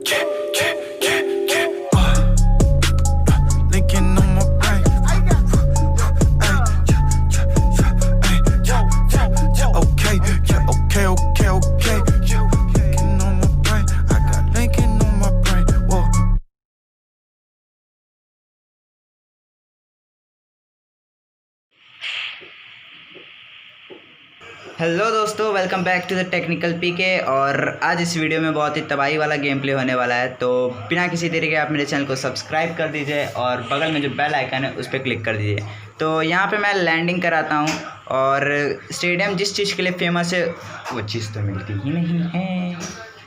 Linking on my brain. Okay, okay, okay, okay. Linking on my brain. I got linking on my brain. Whoa. Hello दोस्तों, welcome back to the technical PK. और आज इस video में बहुत ही तबाही वाला game play होने वाला है। तो बिना किसी देरी के आप मेरे चैनल को सब्सक्राइब कर दीजिए और बगल में जो बेल आइकन है उस पर क्लिक कर दीजिए। तो यहाँ पे मैं लैंडिंग कराता हूँ और स्टेडियम जिस चीज़ के लिए फेमस है वो चीज़ तो मिलती ही नहीं है।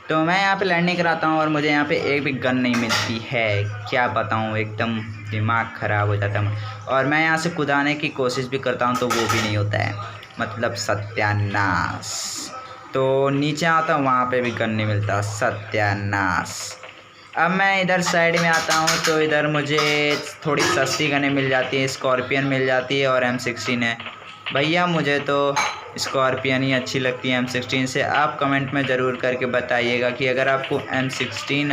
तो मैं यहाँ पे लैंडिंग कराता हूँ और मुझे यहाँ पे एक भी गन नहीं मिलती है। क्या बताऊँ, एकदम दिमाग ख़राब हो जाता है। और मैं यहाँ से कूदाने की कोशिश भी करता हूँ तो वो भी नहीं होता है, मतलब सत्यानाश। तो नीचे आता हूँ, वहाँ पे भी गन नहीं मिलता, सत्यानाश। अब मैं इधर साइड में आता हूँ तो इधर मुझे थोड़ी सस्ती गनें मिल जाती है, स्कॉर्पियन मिल जाती है और M16 है। भैया मुझे तो स्कॉर्पियन ही अच्छी लगती है M16 से। आप कमेंट में ज़रूर करके बताइएगा कि अगर आपको M16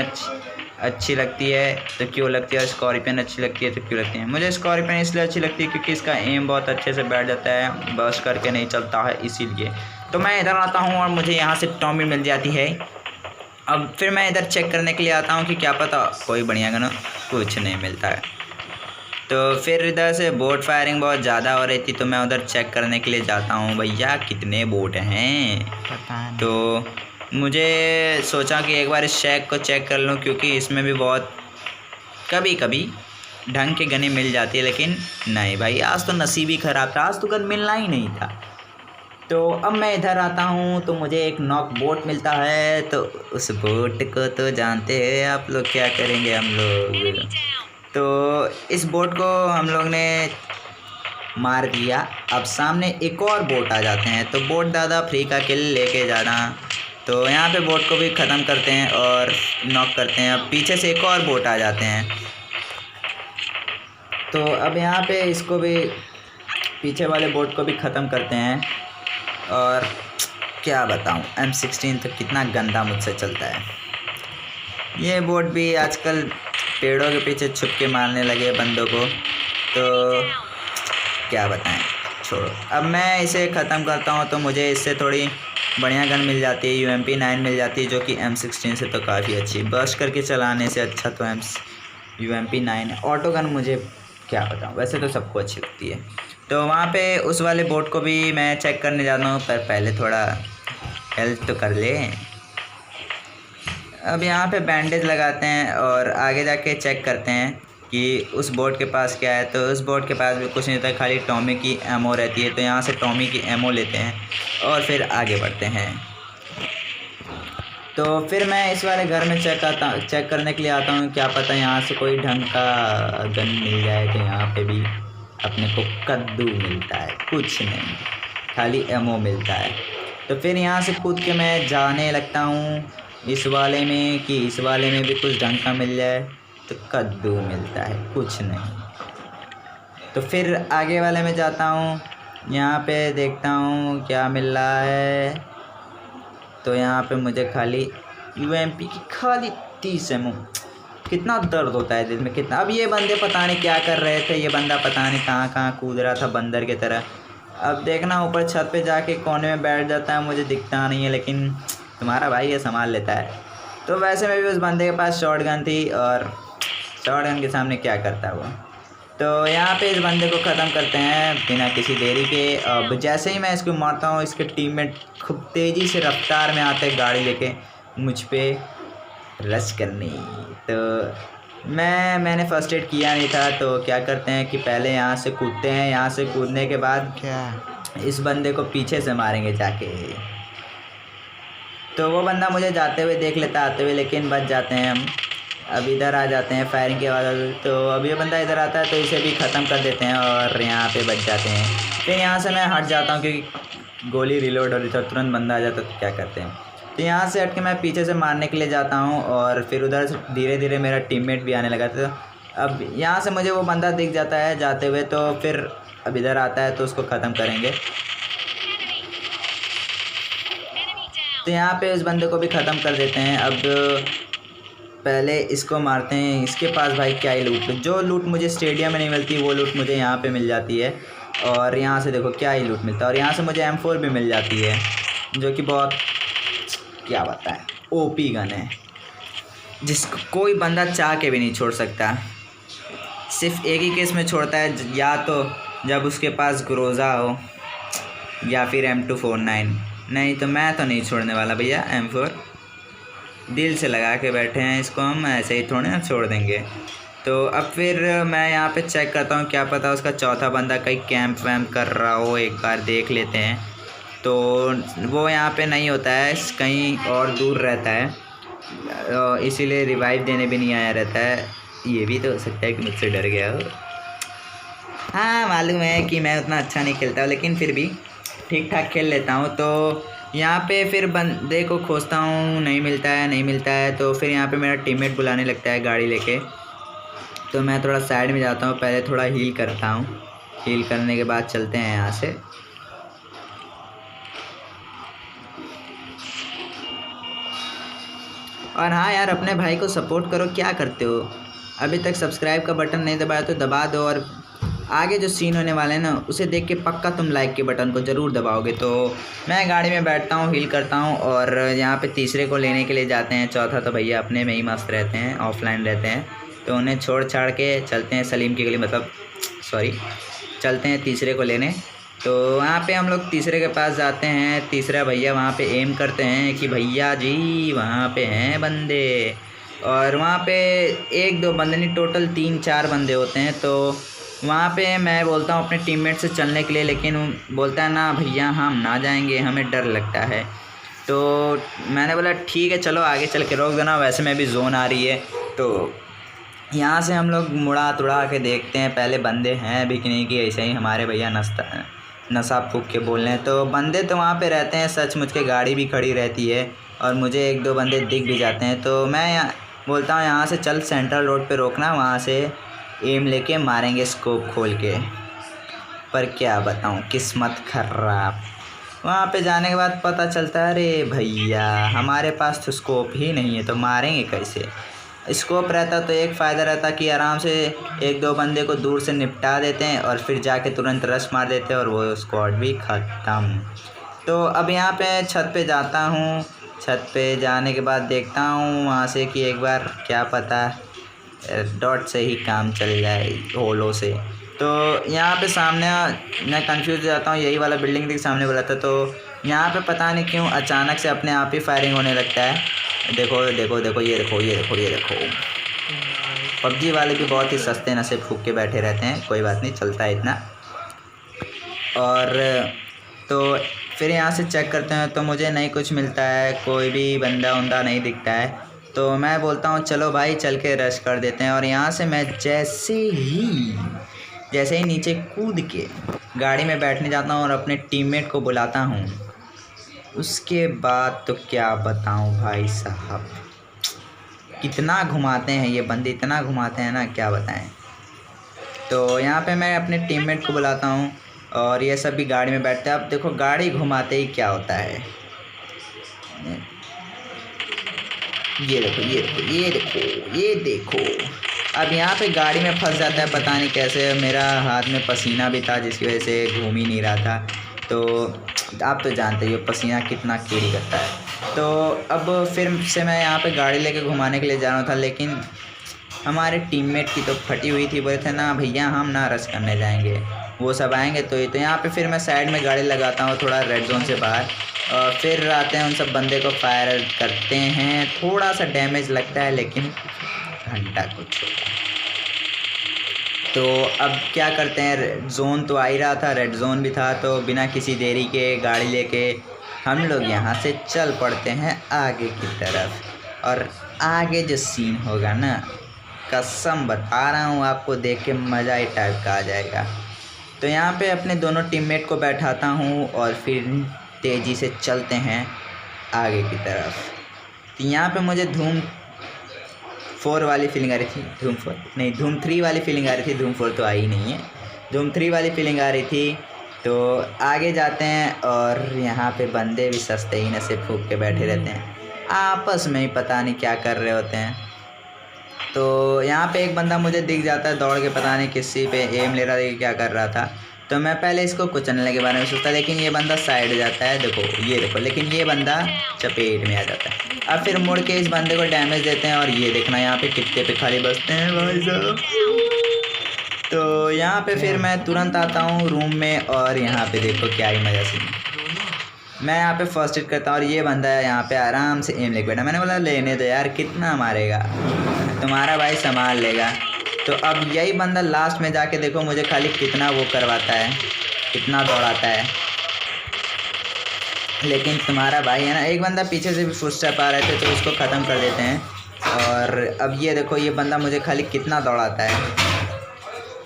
अच्छी लगती है तो क्यों लगती है, और स्कॉर्पियन अच्छी लगती है तो क्यों लगती है। मुझे स्कॉर्पियन इसलिए अच्छी लगती है क्योंकि इसका एम बहुत अच्छे से बैठ जाता है, बस करके नहीं चलता है, इसीलिए। तो मैं इधर आता हूँ और मुझे यहाँ से टॉमी मिल जाती है। अब फिर मैं इधर चेक करने के लिए आता हूँ कि क्या पता कोई बढ़िया गन, कुछ नहीं मिलता है। तो फिर इधर से बोट फायरिंग बहुत ज़्यादा हो रही थी तो मैं उधर चेक करने के लिए जाता हूँ, भैया कितने बोट हैं। पता नहीं। तो मुझे सोचा कि एक बार इस शैक को चेक कर लूँ, क्योंकि इसमें भी बहुत कभी कभी ढंग के गने मिल जाती है। लेकिन नहीं भाई, आज तो नसीब ही ख़राब था, आज तो गन मिलना ही नहीं था। तो अब मैं इधर आता हूँ तो मुझे एक नॉक बोट मिलता है। तो उस बोट को तो जानते हैं आप लोग, क्या करेंगे हम लोग। तो इस बोट को हम लोग ने मार दिया। अब सामने एक और बोट आ जाते हैं तो बोट दादा फ्री का किल लेके जाना। तो यहाँ पे बोट को भी ख़त्म करते हैं और नॉक करते हैं। अब पीछे से एक और बोट आ जाते हैं तो अब यहाँ पे इसको भी, पीछे वाले बोट को भी ख़त्म करते हैं। और क्या बताऊँ, M16 तो कितना गंदा मुझसे चलता है। ये बोट भी आजकल पेड़ों के पीछे छुप के मारने लगे बंदों को, तो क्या बताएं, छोड़ो। अब मैं इसे ख़त्म करता हूँ तो मुझे इससे थोड़ी बढ़िया गन मिल जाती है, UMP9 मिल जाती है, जो कि M16 से तो काफ़ी अच्छी। बर्स्ट करके चलाने से अच्छा तो UMP9 है। ऑटो गन मुझे क्या बताऊँ, वैसे तो सबको अच्छी लगती है। तो वहाँ पे उस वाले बोट को भी मैं चेक करने जाता हूँ, पर पहले थोड़ा हेल्प तो कर ले। अब यहाँ पे बैंडेज लगाते हैं और आगे जाके चेक करते हैं कि उस बोट के पास क्या है। तो उस बोट के पास भी कुछ नहीं होता, खाली टॉमी की एमओ रहती है। तो यहाँ से टॉमी की एमओ लेते हैं और फिर आगे बढ़ते हैं। तो फिर मैं इस वाले घर में चेक करने के लिए आता हूँ, क्या पता यहाँ से कोई ढंग का गन मिल जाए। तो यहाँ पे भी अपने को कद्दू मिलता है, कुछ नहीं, खाली एमओ मिलता है। तो फिर यहाँ से कूद के मैं जाने लगता हूँ इस वाले में कि इस वाले में भी कुछ ढंग का मिल जाए। तो कद्दू मिलता है, कुछ नहीं। तो फिर आगे वाले में जाता हूँ, यहाँ पे देखता हूँ क्या मिल रहा है। तो यहाँ पे मुझे खाली UMP की खाली 30 एमओ। कितना दर्द होता है दिल में, कितना। अब ये बंदे पता नहीं क्या कर रहे थे, ये बंदा पता नहीं कहाँ कहाँ कूद रहा था बंदर की तरह। अब देखना ऊपर छत पे जाके कोने में बैठ जाता है, मुझे दिखता नहीं है, लेकिन तुम्हारा भाई ये संभाल लेता है। तो वैसे में भी उस बंदे के पास शॉटगन थी और शॉटगन के सामने क्या करता है वो। तो यहाँ पे इस बंदे को ख़त्म करते हैं बिना किसी देरी के। अब जैसे ही मैं इसको मारता हूँ, इसके टीममेट खूब तेज़ी से रफ्तार में आते हैं गाड़ी लेके मुझ पे रश करने। तो मैंने फ़र्स्ट एड किया नहीं था, तो क्या करते हैं कि पहले यहाँ से कूदते हैं। यहाँ से कूदने के बाद क्या इस बंदे को पीछे से मारेंगे जाके। तो वो बंदा मुझे जाते हुए देख लेता आते हुए, लेकिन बच जाते हैं हम। अब इधर आ जाते हैं फायरिंग के बाद। तो अब ये बंदा इधर आता है तो इसे भी ख़त्म कर देते हैं और यहाँ पे बच जाते हैं। फिर यहाँ से मैं हट जाता हूँ क्योंकि गोली रिलोड हो रही था, तुरंत बंदा आ जाता तो क्या करते हैं। तो यहाँ से हट के मैं पीछे से मारने के लिए जाता हूँ और फिर उधर से धीरे धीरे मेरा टीममेट भी आने लगा था। अब यहाँ से मुझे वो बंदा दिख जाता है जाते हुए, तो फिर अब इधर आता है तो उसको ख़त्म करेंगे। तो यहाँ पे उस बंदे को भी ख़त्म कर देते हैं। अब पहले इसको मारते हैं। इसके पास भाई क्या ही लूट, जो लूट मुझे स्टेडियम में नहीं मिलती वो लूट मुझे यहाँ पे मिल जाती है। और यहाँ से देखो क्या ही लूट मिलता है। और यहाँ से मुझे M4 भी मिल जाती है, जो कि बहुत क्या बताएं OP गन है, जिसको कोई बंदा चाह के भी नहीं छोड़ सकता। सिर्फ एक ही केस में छोड़ता है, या तो जब उसके पास ग्रोजा हो या फिर M249, नहीं तो मैं तो नहीं छोड़ने वाला भैया। M4 दिल से लगा के बैठे हैं, इसको हम ऐसे ही थोड़े ना छोड़ देंगे। तो अब फिर मैं यहाँ पे चेक करता हूँ, क्या पता उसका चौथा बंदा कहीं कैंप वैम्प कर रहा हो, एक बार देख लेते हैं। तो वो यहाँ पे नहीं होता है, कहीं और दूर रहता है, इसीलिए रिवाइव देने भी नहीं आया रहता है। ये भी तो हो सकता है कि मुझसे डर गया हो। हाँ मालूम है कि मैं उतना अच्छा नहीं खेलता, लेकिन फिर भी ठीक ठाक खेल लेता हूँ। तो यहाँ पे फिर बंदे को खोजता हूँ, नहीं मिलता है। तो फिर यहाँ पे मेरा टीममेट बुलाने लगता है गाड़ी लेके। तो मैं थोड़ा साइड में जाता हूँ, पहले थोड़ा हील करता हूँ। हील करने के बाद चलते हैं यहाँ से। और हाँ यार, अपने भाई को सपोर्ट करो, क्या करते हो? अभी तक सब्सक्राइब का बटन नहीं दबाया तो दबा दो, और आगे जो सीन होने वाले हैं ना उसे देख के पक्का तुम लाइक के बटन को ज़रूर दबाओगे। तो मैं गाड़ी में बैठता हूँ, हील करता हूँ, और यहाँ पे तीसरे को लेने के लिए जाते हैं। चौथा तो भैया अपने में ही मस्त रहते हैं, ऑफलाइन रहते हैं, तो उन्हें छोड़ छाड़ के चलते हैं सलीम की गली, मतलब चलते हैं तीसरे को लेने। तो वहाँ पे हम लोग तीसरे के पास जाते हैं। तीसरा भैया वहाँ पे एम करते हैं कि भैया जी वहाँ पे हैं बंदे, और वहाँ पे एक दो बंदे नहीं, टोटल 3-4 बंदे होते हैं। तो वहाँ पे मैं बोलता हूँ अपने टीममेट से चलने के लिए, लेकिन वो बोलता है ना भैया हम ना जाएंगे, हमें डर लगता है। तो मैंने बोला ठीक है चलो आगे चल के रोक देना, वैसे में भी जोन आ रही है। तो यहाँ से हम लोग मुड़ा तुड़ा के देखते हैं पहले बंदे हैं भी कि नहीं, कि ऐसे ही हमारे भैया नशा फूक के बोल रहे हैं। तो बंदे तो वहाँ पे रहते हैं, सचमुच के गाड़ी भी खड़ी रहती है, और मुझे एक दो बंदे दिख भी जाते हैं। तो मैं बोलता हूँ यहाँ से चल सेंट्रल रोड पे रोकना, वहाँ से एम लेके मारेंगे स्कोप खोल के। पर क्या बताऊँ, किस्मत खराब। वहाँ पे जाने के बाद पता चलता है अरे भैया हमारे पास तो स्कोप ही नहीं है, तो मारेंगे कैसे? स्कोप रहता तो एक फ़ायदा रहता कि आराम से एक दो बंदे को दूर से निपटा देते हैं, और फिर जाके तुरंत रश मार देते हैं, और वो स्क्वाड भी ख़त्म। तो अब यहाँ पे छत पे जाता हूँ। छत पे जाने के बाद देखता हूँ वहाँ से कि एक बार क्या पता डॉट से ही काम चल जाए, होलो से। तो यहाँ पे सामने मैं कंफ्यूज हो जाता हूँ, यही वाला बिल्डिंग के सामने बोला था। तो यहाँ पे पता नहीं क्यों अचानक से अपने आप ही फायरिंग होने लगता है। देखो देखो देखो, ये देखो ये देखो ये देखो। पबजी वाले भी बहुत ही सस्ते नशे फूक के बैठे रहते हैं, कोई बात नहीं, चलता है इतना। और तो फिर यहाँ से चेक करते हैं तो मुझे नहीं कुछ मिलता है, कोई भी बंदा उंदा नहीं दिखता है। तो मैं बोलता हूँ चलो भाई चल के रश कर देते हैं। और यहाँ से मैं जैसे ही नीचे कूद के गाड़ी में बैठने जाता हूँ और अपने टीममेट को बुलाता हूँ। उसके बाद तो क्या बताऊँ भाई साहब, कितना घुमाते हैं ये बंदे, इतना घुमाते हैं ना क्या बताएं। तो यहाँ पे मैं अपने टीममेट को बुलाता हूँ और ये सब भी गाड़ी में बैठते हैं। अब देखो गाड़ी घुमाते ही क्या होता है, ये देखो ये देखो ये देखो ये देखो। अब यहाँ पे गाड़ी में फंस जाता है, पता नहीं कैसे। मेरा हाथ में पसीना भी था जिसकी वजह से घूम ही नहीं रहा था। तो आप तो जानते ही हो पसीना कितना केरी करता है। तो अब फिर से मैं यहाँ पे गाड़ी लेके घुमाने के लिए जा रहा था, लेकिन हमारे टीममेट की तो फटी हुई थी। बोले थे ना भैया हम ना रश करने जाएंगे, वो सब आएंगे। तो यहाँ पे फिर मैं साइड में गाड़ी लगाता हूँ थोड़ा रेड जोन से बाहर, और फिर आते हैं उन सब बंदे को फायर करते हैं। थोड़ा सा डैमेज लगता है लेकिन घंटा कुछ होता है। तो अब क्या करते हैं, जोन तो आ ही रहा था, रेड जोन भी था। तो बिना किसी देरी के गाड़ी लेके हम लोग यहाँ से चल पड़ते हैं आगे की तरफ। और आगे जो सीन होगा ना, कसम बता रहा हूँ आपको, देख के मज़ा ही टाइप का आ जाएगा। तो यहाँ पे अपने दोनों टीममेट को बैठाता हूँ और फिर तेज़ी से चलते हैं आगे की तरफ। तो यहाँ पे मुझे धूम 4 वाली फीलिंग आ रही थी, धूम 3 वाली फीलिंग आ रही थी। धूम 4 तो आई नहीं है, धूम 3 वाली फीलिंग आ रही थी। तो आगे जाते हैं और यहाँ पे बंदे भी सस्ते ही नशे फूक के बैठे रहते हैं, आपस में ही पता नहीं क्या कर रहे होते हैं। तो यहाँ पे एक बंदा मुझे दिख जाता है दौड़ के, पता नहीं किसी पे एम ले रहा था, क्या कर रहा था। तो मैं पहले इसको कुचलने के बारे में सोचता, लेकिन ये बंदा साइड जाता है, देखो ये देखो, लेकिन ये बंदा चपेट में आ जाता है। अब फिर मुड़ के इस बंदे को डैमेज देते हैं और ये देखना यहाँ पे कितने पे खाली बचते हैं भाई साहब। तो यहाँ पे फिर मैं तुरंत आता हूँ रूम में और यहाँ पे देखो क्या ही मज़ा सीन। मैं यहाँ पे फर्स्ट एड करता हूँ और ये बंदा है यहाँ पे आराम से एम लेके बैठा। मैंने बोला लेने दो यार, कितना मारेगा, तुम्हारा भाई संभाल लेगा। तो अब यही बंदा लास्ट में जाके देखो मुझे खाली कितना वो करवाता है, कितना दौड़ाता है। लेकिन तुम्हारा भाई है ना, एक बंदा पीछे से भी फुट स्टेप आ रहे थे तो उसको ख़त्म कर देते हैं। और अब ये देखो ये बंदा मुझे खाली कितना दौड़ाता है।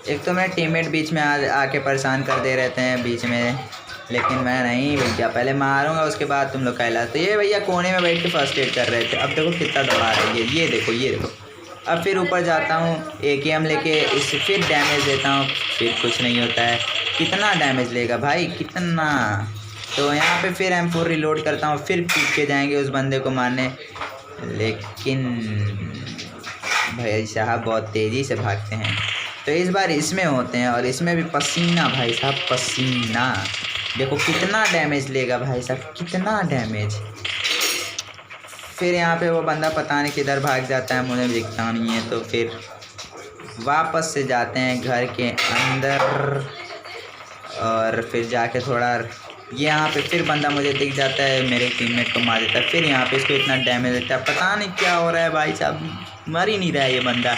एक तो मेरे टीममेट बीच में आके परेशान कर दे रहते हैं बीच में, लेकिन मैं नहीं भैया, पहले मारूंगा उसके बाद तुम लोग कहला। तो ये भैया कोने में बैठ के फर्स्ट एड कर रहे थे। अब देखो कितना दौड़ा रही है, ये देखो ये देखो। अब फिर ऊपर जाता हूँ AKM लेके, इससे फिर डैमेज देता हूँ, फिर कुछ नहीं होता है। कितना डैमेज लेगा भाई, कितना। तो यहाँ पे फिर M4 रिलोड करता हूँ, फिर पीट के जाएंगे उस बंदे को मारने। लेकिन भाई साहब बहुत तेज़ी से भागते हैं। तो इस बार इसमें होते हैं और इसमें भी पसीना भाई साहब, पसीना। देखो कितना डैमेज लेगा भाई साहब, कितना डैमेज। फिर यहाँ पे वो बंदा पता नहीं किधर भाग जाता है, मुझे दिखता नहीं है। तो फिर वापस से जाते हैं घर के अंदर और फिर जाके थोड़ा यहाँ पे फिर बंदा मुझे दिख जाता है, मेरे टीममेट को मार देता है। फिर यहाँ पे इसको इतना डैमेज देता है, पता नहीं क्या हो रहा है भाई साहब, मर ही नहीं रहा है ये बंदा।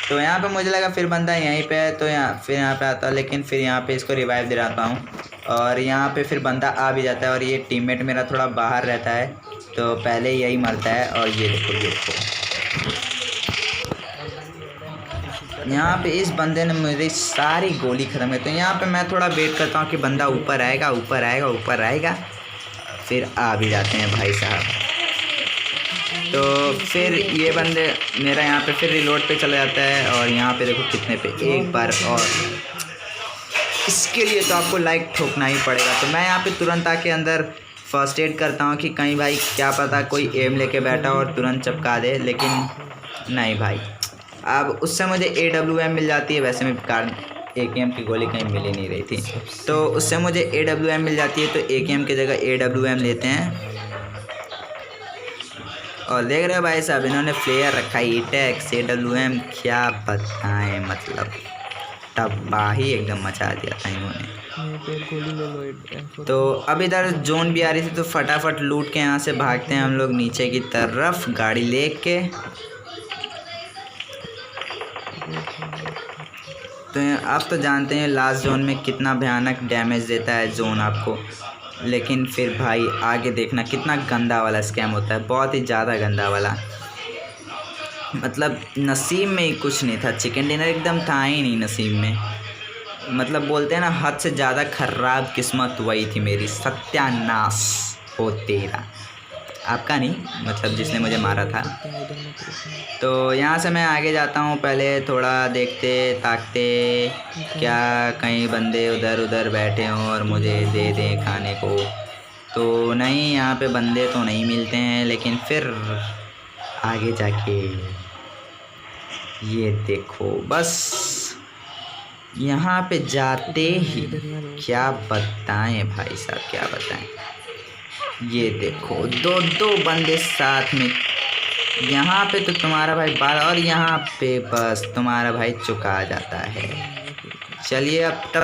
तो यहाँ पे मुझे लगा फिर बंदा यहीं पे है, तो फिर यहाँ पे आता, लेकिन फिर यहाँ पे इसको रिवाइव दिलाता हूँ और यहाँ पे फिर बंदा आ भी जाता है। और ये टीममेट मेरा थोड़ा बाहर रहता है तो पहले यही मरता है। और ये देखो ये देखो, यहाँ पे इस बंदे ने मेरी सारी गोली ख़त्म कर। तो यहाँ पे मैं थोड़ा वेट करता हूँ कि बंदा ऊपर आएगा, ऊपर आएगा, ऊपर आएगा, फिर आ भी जाते हैं भाई साहब। तो फिर ये बंदे मेरा यहाँ पे फिर रिलोड पे चला जाता है और यहाँ पे देखो कितने पे, एक बार। और इसके लिए तो आपको लाइक ठोकना ही पड़ेगा। तो मैं यहाँ पे तुरंत आके अंदर फर्स्ट एड करता हूँ कि कहीं भाई क्या पता कोई एम लेके बैठा और तुरंत चपका दे, लेकिन नहीं भाई। अब उससे मुझे AWM मिल जाती है, वैसे मैं AKM की गोली कहीं मिल ही नहीं रही थी, तो उससे मुझे AWM मिल जाती है। तो AKM की जगह AWM लेते हैं और देख रहे हो भाई साहब इन्होंने फ्लेयर रखा है, ETEX AWM, क्या बताएं, मतलब तबाही एकदम मचा दिया था इन्होंने। तो अब इधर जोन भी आ रही थी तो फटाफट लूट के यहाँ से भागते हैं हम लोग नीचे की तरफ गाड़ी लेके। तो आप तो जानते हैं लास्ट जोन में कितना भयानक डैमेज देता है जोन आपको, लेकिन फिर भाई आगे देखना कितना गंदा वाला स्कैम होता है, बहुत ही ज़्यादा गंदा वाला। मतलब नसीब में ही कुछ नहीं था, चिकन डिनर एकदम था ही नहीं नसीब में। मतलब बोलते हैं ना हद से ज़्यादा ख़राब किस्मत वही थी मेरी, सत्यानाश हो तेरा, आपका नहीं, मतलब जिसने मुझे मारा था। तो यहाँ से मैं आगे जाता हूँ, पहले थोड़ा देखते ताकते क्या कहीं बंदे उधर उधर बैठे हों और मुझे दे दें खाने को। तो नहीं, यहाँ पे बंदे तो नहीं मिलते हैं, लेकिन फिर आगे जाके ये देखो, बस यहाँ पे जाते ही क्या बताएं भाई साहब, क्या बताएं। ये देखो दो बंदे साथ में, यहाँ पे तो तुम्हारा भाई बाल और यहाँ पे बस तुम्हारा भाई चुका जाता है। चलिए अब तब